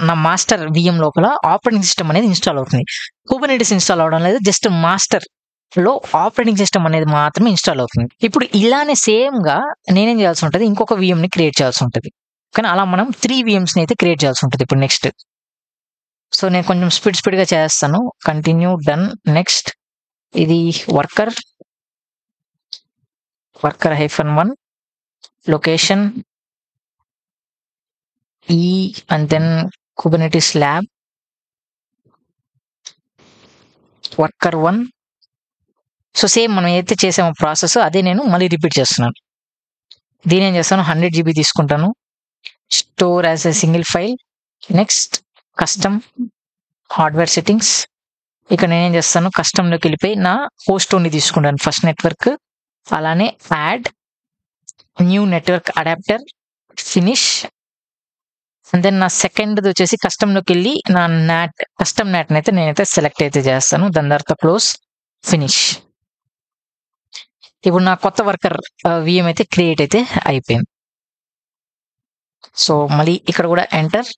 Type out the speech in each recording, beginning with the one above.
నా master VM లోపల operating system అనేది ఇన్‌స్టాల్ అవుతుంది. కుబర్నెటిస్ ఇన్‌స్టాల్ అవ్వడం లేదు. జస్ట్ మాస్టర్‌లో ఆపరేటింగ్ సిస్టమ్ అనేది మాత్రమే ఇన్‌స్టాల్ అవుతుంది. ఇప్పుడు ఇలానే సేమ్‌గా నేనేం చేయాల్సి ఉంటది, ఇంకొక VMని క్రియేట్ చేయాల్సి ఉంటది. కానీ అలా మనం 3 VMస్‌ని అయితే క్రియేట్ చేయాల్సి ఉంటది ఇప్పుడు నెక్స్ట్. సో, నేను కొంచెం స్పీడ్‌గా చేస్తాను. Continue, done, next. ఇది worker -1 location and then Kubernetes lab worker 1. So same మనం ఏదైతే చేసామో ప్రాసెస్ అదే నేను మళ్ళీ రిపీట్ చేస్తున్నాను. దీని ఏం చేస్తాను, 100 GB తీసుకుంటాను. Store as a single file. Next custom hardware settings. ఇక్కడ నేనేం చేస్తాను, కస్టమ్‌లోకి వెళ్ళిపోయి నా హోస్ట్ ఓన్లీ తీసుకుంటాను ఫస్ట్ నెట్వర్క్. అలానే add new network adapter, finish. And then నా సెకండ్‌ది వచ్చేసి కస్టమ్‌లోకి వెళ్ళి నా కస్టమ్ నాట్‌ని అయితే నేనైతే సెలెక్ట్ అయితే చేస్తాను. దాని తర్వాత క్లోజ్, ఫినిష్. ఇప్పుడు నా కొత్త వర్కర్ VM అయితే క్రియేట్ అయితే అయిపోయింది. సో మళ్ళీ ఇక్కడ కూడా ఎంటర్.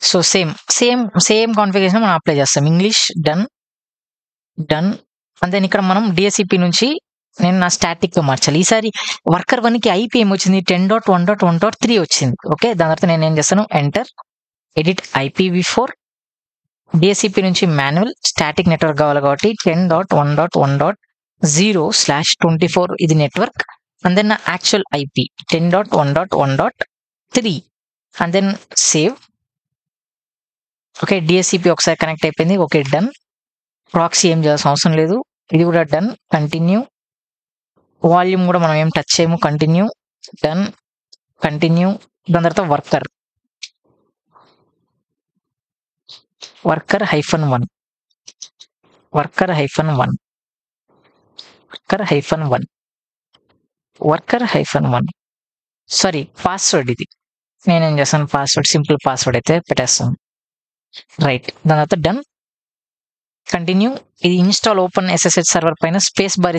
సో సేమ్ కాన్ఫిగరేషన్ మనం అప్లై చేస్తాం. English done. అండ్ దెన్ ఇక్కడ మనం DHCP నుంచి నేను నా స్టాటిక్‌గా మార్చాలి. ఈసారి వర్కర్ 1కి IP ఏమొచ్చింది, 10.1.1.3 వచ్చింది. ఓకే, దాని తర్వాత నేను ఏం చేస్తాను, ఎంటర్, ఎడిట్ IPv4. DHCP నుంచి మాన్యువల్ స్టాటిక్ నెట్వర్క్ కావాలి కాబట్టి 10.1.1.0/24 ఇది నెట్వర్క్. అండ్ దెన్ నా actual IP 10.1.1.3. And then save. Okay, DHCP ఒకసారి కనెక్ట్ అయిపోయింది. Okay, done. ప్రాక్సీ ఏం చేయాల్సిన అవసరం లేదు. ఇది కూడా డన్. కంటిన్యూ. వాల్యూమ్ కూడా మనం ఏం టచ్ చేయము. Continue, done, continue. దాని తర్వాత వర్కర్ -1 సారీ పాస్వర్డ్ ఇది. నేనేం చేస్తాను, పాస్వర్డ్ సింపుల్ పాస్వర్డ్ అయితే పెట్టేస్తాను. రైట్, దాని తర్వాత డన్, కంటిన్యూ. ఇది ఇన్‌స్టాల్ ఓపెన్ SSH సర్వర్ పైన స్పేస్ బార్